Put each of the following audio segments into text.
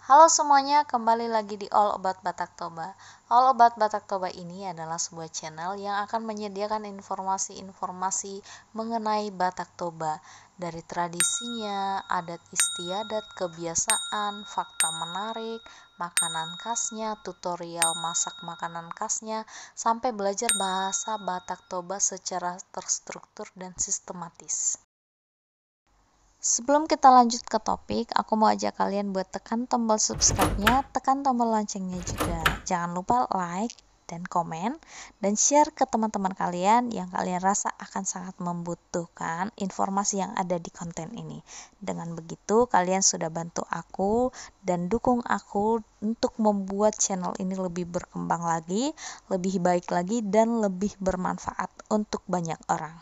Halo semuanya, kembali lagi di All About Batak Toba. All About Batak Toba ini adalah sebuah channel yang akan menyediakan informasi-informasi mengenai Batak Toba, dari tradisinya, adat istiadat, kebiasaan, fakta menarik, makanan khasnya, tutorial masak makanan khasnya, sampai belajar bahasa Batak Toba secara terstruktur dan sistematis. Sebelum kita lanjut ke topik, aku mau ajak kalian buat tekan tombol subscribe-nya, tekan tombol loncengnya juga. Jangan lupa like dan komen, dan share ke teman-teman kalian yang kalian rasa akan sangat membutuhkan informasi yang ada di konten ini. Dengan begitu, kalian sudah bantu aku dan dukung aku untuk membuat channel ini lebih berkembang lagi, lebih baik lagi, dan lebih bermanfaat untuk banyak orang.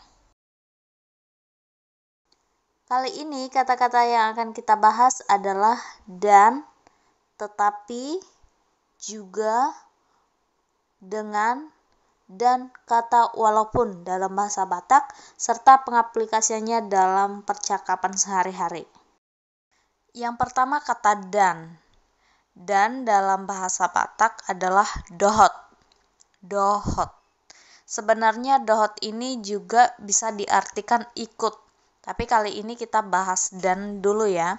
Kali ini kata-kata yang akan kita bahas adalah dan, tetapi, juga, dengan, dan kata walaupun dalam bahasa Batak, serta pengaplikasiannya dalam percakapan sehari-hari. Yang pertama kata dan. Dan dalam bahasa Batak adalah dohot. Dohot. Sebenarnya dohot ini juga bisa diartikan ikut. Tapi kali ini kita bahas dan dulu ya.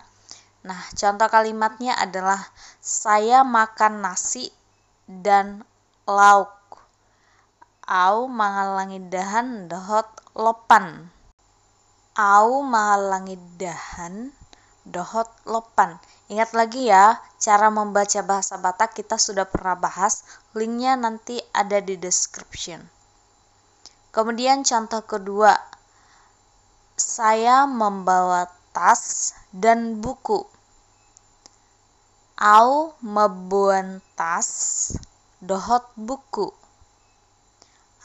Nah, contoh kalimatnya adalah saya makan nasi dan lauk. Au mangalangi dahan dohot lopan. Au mangalangi dahan dohot lopan. Ingat lagi ya, cara membaca bahasa Batak kita sudah pernah bahas. Linknya nanti ada di description. Kemudian contoh kedua, saya membawa tas dan buku. Au mebuan tas dohot buku.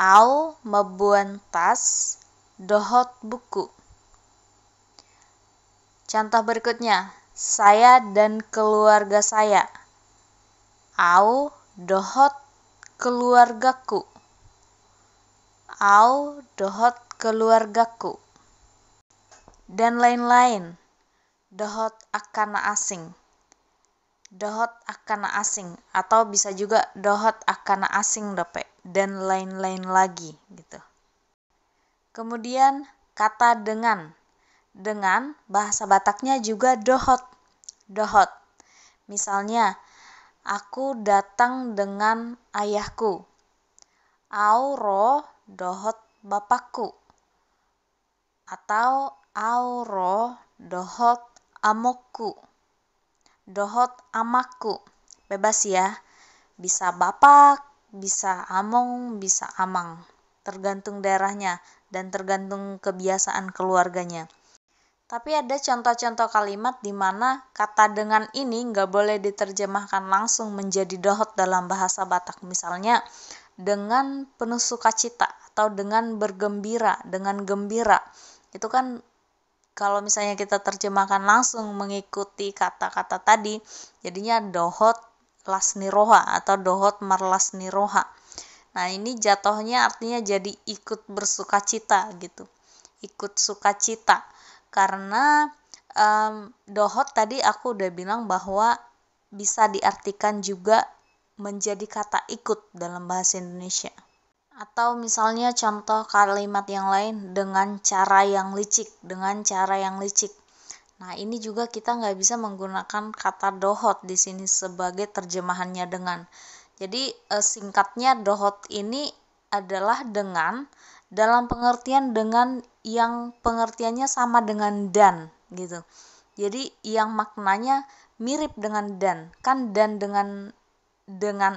Au mebuan tas dohot buku. Contoh berikutnya, saya dan keluarga saya. Au dohot keluargaku. Au dohot keluargaku. Dan lain-lain. Dohot akana asing. Dohot akana asing, atau bisa juga dohot akana asing dope, dan lain-lain lagi gitu. Kemudian kata dengan. Dengan bahasa Bataknya juga dohot. Dohot. Misalnya, aku datang dengan ayahku. Au ro dohot bapakku. Atau au ro dohot amokku. Dohot amakku. Bebas ya. Bisa bapak, bisa among, bisa amang. Tergantung daerahnya dan tergantung kebiasaan keluarganya. Tapi ada contoh-contoh kalimat di mana kata dengan ini nggak boleh diterjemahkan langsung menjadi dohot dalam bahasa Batak. Misalnya, dengan penuh sukacita atau dengan bergembira, dengan gembira. Itu kan kalau misalnya kita terjemahkan langsung mengikuti kata-kata tadi, jadinya dohot lasniroha atau dohot marlasniroha. Nah, ini jatuhnya artinya jadi ikut bersukacita gitu. Ikut sukacita. Karena dohot tadi aku udah bilang bahwa bisa diartikan juga menjadi kata ikut dalam bahasa Indonesia. Atau misalnya contoh kalimat yang lain, dengan cara yang licik, dengan cara yang licik. Nah, ini juga kita nggak bisa menggunakan kata dohot di sini sebagai terjemahannya dengan. Jadi singkatnya dohot ini adalah dengan dalam pengertian dengan yang pengertiannya sama dengan dan gitu. Jadi yang maknanya mirip dengan dan. Kan dan dengan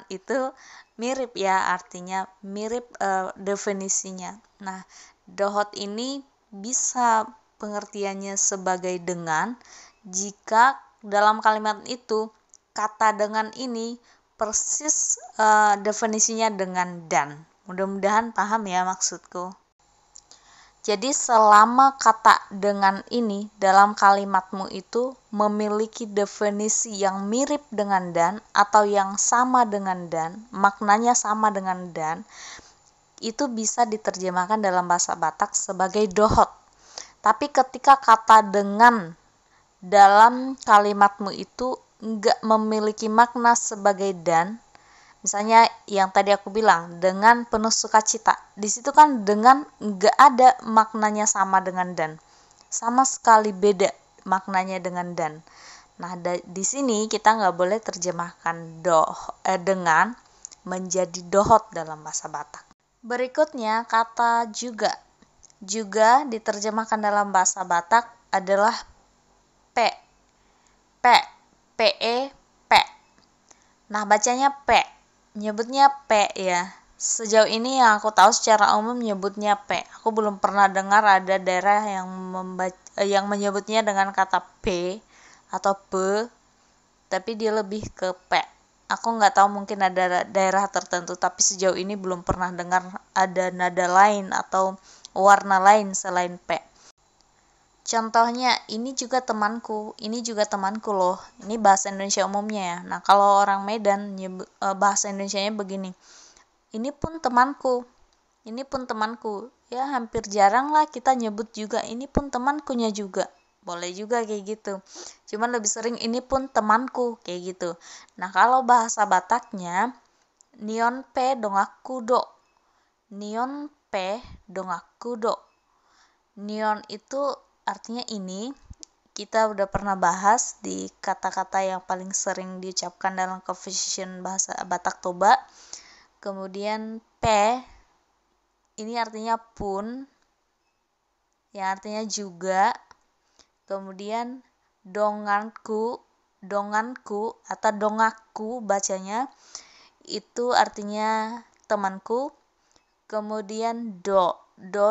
itu mirip ya, artinya mirip definisinya. Nah, dohot ini bisa pengertiannya sebagai dengan jika dalam kalimat itu kata dengan ini persis definisinya dengan dan. Mudah-mudahan paham ya maksudku. Jadi selama kata dengan ini dalam kalimatmu itu memiliki definisi yang mirip dengan dan atau yang sama dengan dan, maknanya sama dengan dan, itu bisa diterjemahkan dalam bahasa Batak sebagai dohot. Tapi ketika kata dengan dalam kalimatmu itu nggak memiliki makna sebagai dan, misalnya yang tadi aku bilang dengan penuh sukacita, di situ kan dengan nggak ada maknanya sama dengan dan, sama sekali beda maknanya dengan dan. Nah, di sini kita nggak boleh terjemahkan dengan menjadi dohot dalam bahasa Batak. Berikutnya kata juga. Juga diterjemahkan dalam bahasa Batak adalah pe. P. Nah, bacanya pe. Nyebutnya pe ya. Sejauh ini yang aku tahu secara umum nyebutnya pe. Aku belum pernah dengar ada daerah yang menyebutnya dengan kata p atau pe, tapi dia lebih ke pe. Aku nggak tahu, mungkin ada daerah tertentu, tapi sejauh ini belum pernah dengar ada nada lain atau warna lain selain p. Contohnya, ini juga temanku loh. Ini bahasa Indonesia umumnya ya. Nah, kalau orang Medan bahasa Indonesianya begini. Ini pun temanku. Ya, hampir jarang lah kita nyebut juga ini pun temankunya juga. Boleh juga kayak gitu. Cuman lebih sering ini pun temanku kayak gitu. Nah, kalau bahasa Bataknya nion pe dongakudo. Nion pe dongakudo. Nion itu artinya ini. Kita udah pernah bahas di kata-kata yang paling sering diucapkan dalam conversation bahasa Batak Toba. Kemudian pe ini artinya pun, yang artinya juga. Kemudian donganku atau dongaku bacanya, itu artinya temanku. Kemudian do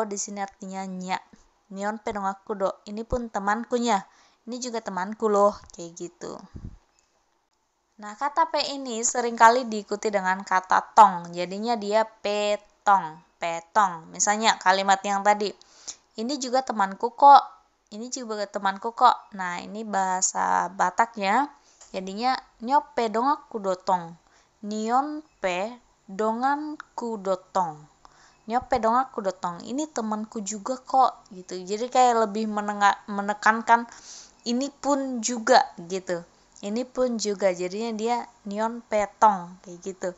di sini artinya nya. Nion pe dongaku do, ini pun temankunya, ini juga temanku loh, kayak gitu. Nah, kata pe ini seringkali diikuti dengan kata tong, jadinya dia petong. Misalnya kalimat yang tadi, ini juga temanku kok. Nah, ini bahasa Bataknya jadinya nyope dongaku dotong. Nion pe donganku dotong. Nyope dongaku dotong. Ini temanku juga kok gitu. Jadi kayak lebih menekankan ini pun juga gitu. Ini pun juga, jadinya dia nion petong kayak gitu.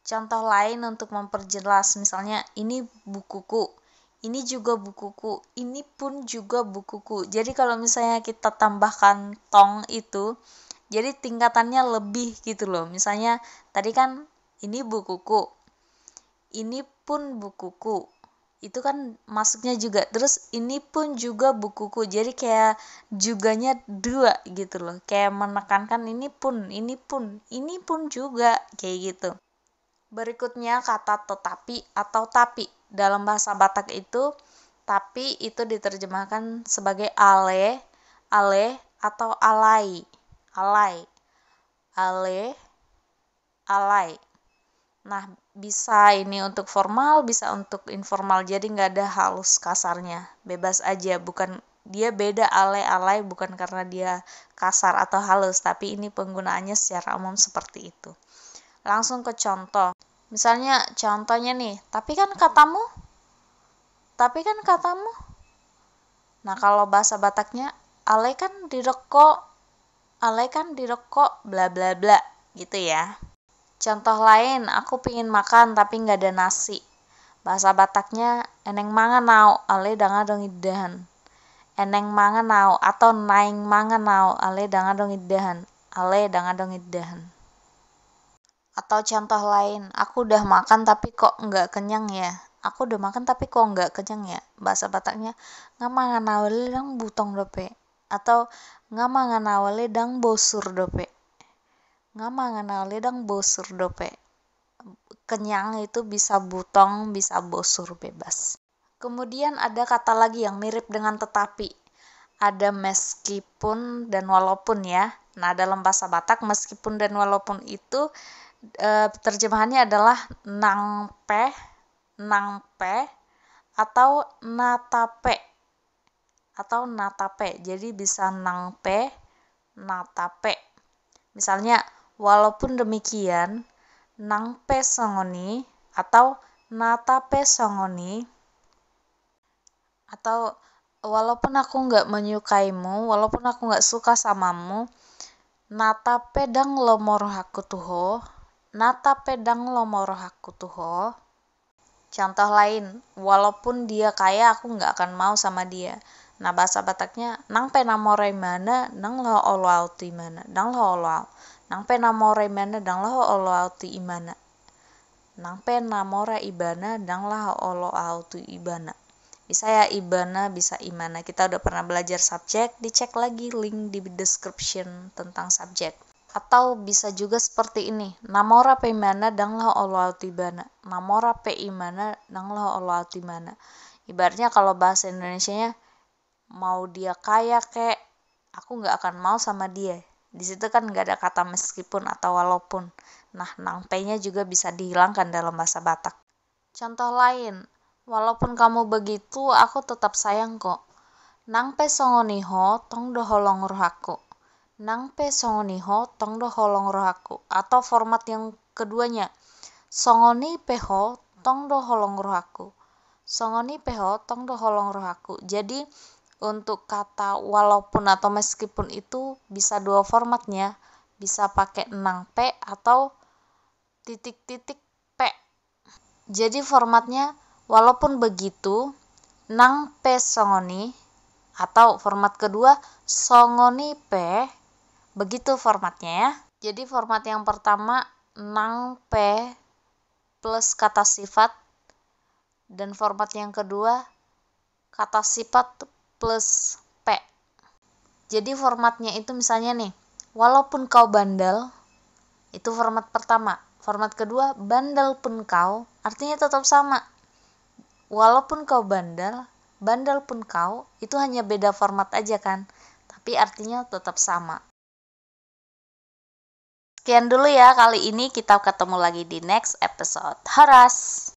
Contoh lain untuk memperjelas, misalnya ini bukuku. Ini juga bukuku, ini pun juga bukuku. Jadi kalau misalnya kita tambahkan tong itu, jadi tingkatannya lebih gitu loh. Misalnya tadi kan ini bukuku, ini pun bukuku. Itu kan masuknya juga. Terus ini pun juga bukuku. Jadi kayak juganya dua gitu loh. Kayak menekankan ini pun juga kayak gitu. Berikutnya kata tetapi atau tapi. Dalam bahasa Batak itu, tapi itu diterjemahkan sebagai ale atau alai. Nah, bisa ini untuk formal, bisa untuk informal. Jadi nggak ada halus kasarnya. Bebas aja, bukan dia beda alai bukan karena dia kasar atau halus, tapi ini penggunaannya secara umum seperti itu. Langsung ke contoh. Misalnya contohnya nih, tapi kan katamu. Nah, kalau bahasa Bataknya, ale kan dirokok, bla bla bla, gitu ya. Contoh lain, aku pingin makan tapi nggak ada nasi. Bahasa Bataknya, eneng mangan nau, ale danga dong idahan. Eneng mangan nau atau naing mangan nau, ale danga dong idahan. Atau contoh lain, aku udah makan tapi kok nggak kenyang ya. Bahasa Bataknya, ngamangan awale dang butong dope. Atau ngamangan awale dang bosur dope. Kenyang itu bisa butong, bisa bosur, bebas. Kemudian ada kata lagi yang mirip dengan tetapi. Ada meskipun dan walaupun ya. Nah, dalam bahasa Batak meskipun dan walaupun itu terjemahannya adalah nangpe atau natape. Jadi bisa nangpe, natape. Misalnya, walaupun demikian, nangpe songoni atau natape songoni, atau walaupun aku nggak menyukaimu, walaupun aku nggak suka samamu, Nata pedang lomoro haku tuho. Nata pedang lomoro haku tuho. Contoh lain, walaupun dia kaya aku nggak akan mau sama dia. Nah, bahasa Bataknya, nang pe namore mana, nang lo olo auti mana, nang lo olo. Nang pe namore mana, nang lo olo auti imana. Nang pe namora ibana, nang lo olo auti ibana. Bisa ya ibana, bisa imana. Kita udah pernah belajar subjek, dicek lagi link di description tentang subjek. Atau bisa juga seperti ini, namora pe mana dang lah Allah tibana, namora pe imana dang lah Allah tibana. Ibaratnya kalau bahasa Indonesianya, mau dia kaya kek, aku nggak akan mau sama dia. Di situ kan nggak ada kata meskipun atau walaupun. Nah, nang pe-nya juga bisa dihilangkan dalam bahasa Batak. Contoh lain, walaupun kamu begitu, aku tetap sayang kok. Nang pe songoniho tong doholong rohaku. Nang pe songoniho tong doholong rohaku. Atau format yang keduanya, songoni peho tong doholong rohaku. Songoni peho tong doholong rohaku. Jadi untuk kata walaupun atau meskipun itu bisa dua formatnya, bisa pakai nang pe atau titik-titik pe. Jadi formatnya walaupun begitu, nang pe songoni, atau format kedua songoni pe. Begitu formatnya ya. Jadi format yang pertama nang pe plus kata sifat, dan format yang kedua kata sifat plus pe. Jadi formatnya itu misalnya nih, walaupun kau bandel, itu format pertama. Format kedua, bandel pun kau, artinya tetap sama. Walaupun kau bandel, bandel pun kau, itu hanya beda format aja kan, tapi artinya tetap sama. Sekian dulu ya kali ini, kita ketemu lagi di next episode. Haras!